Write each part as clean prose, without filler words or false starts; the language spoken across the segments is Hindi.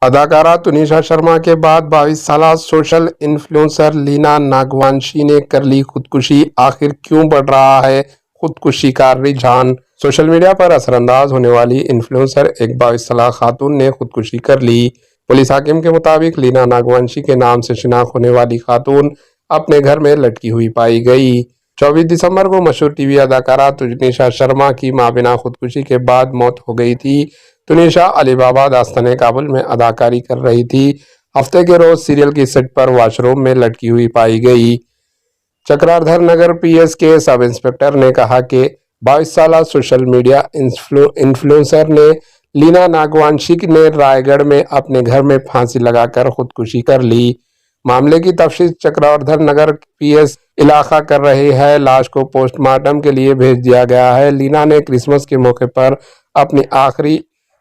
अदाकारा तुनिशा शर्मा के बाद 22 साल सोशल इन्फ्लुएंसर लीना नागवंशी ने कर ली खुदकुशी। आखिर क्यों बढ़ रहा है खुदकुशी का रुझान? सोशल मीडिया पर असरअंदाज होने वाली इन्फ्लुएंसर एक 22 साल खातून ने खुदकुशी कर ली। पुलिस हाकिम के मुताबिक लीना नागवंशी के नाम से शिनाख्त होने वाली खातून अपने घर में लटकी हुई पाई गई। 24 दिसंबर को मशहूर टीवी अदाकारा तुनिशा शर्मा की माबिना खुदकुशी के बाद मौत हो गई थी। तुनिशा अलीबाबा दास्तान काबुल में अदाकारी कर रही थी। हफ्ते के रोज सीरियल की सेट पर वॉशरूम में लटकी हुई पाई गई। चक्रधर नगर पीएस के सब इंस्पेक्टर ने कहा कि 22 साल सोशल मीडिया इन्फ्लुएंसर ने लीना नागवंशी ने रायगढ़ में अपने घर में फांसी लगाकर खुदकुशी कर ली। मामले की तफ्तीश चक्रधर नगर पीएस इलाका कर रही है। लाश को पोस्टमार्टम के लिए भेज दिया गया है। लीना ने क्रिसमस के मौके पर अपनी आखिरी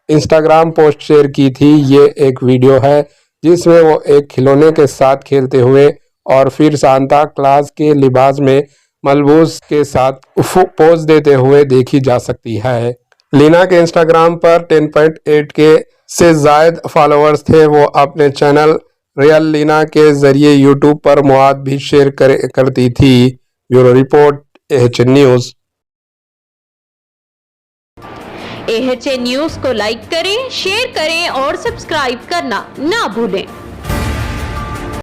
इंस्टाग्राम पोस्ट शेयर की थी। ये एक वीडियो है जिसमें वो एक खिलौने के साथ खेलते हुए और फिर सांता क्लॉज के लिबास में मलबूस के साथ पोज देते हुए देखी जा सकती है। लीना के इंस्टाग्राम पर 10.8 के से जायद फॉलोअर्स थे। वो अपने चैनल रियल लीना के जरिए यूट्यूब पर मवाद भी शेयर करती थी। Bureau report, AHN news. AHN news को लाइक करें, शेयर करें और सब्सक्राइब करना ना भूलें।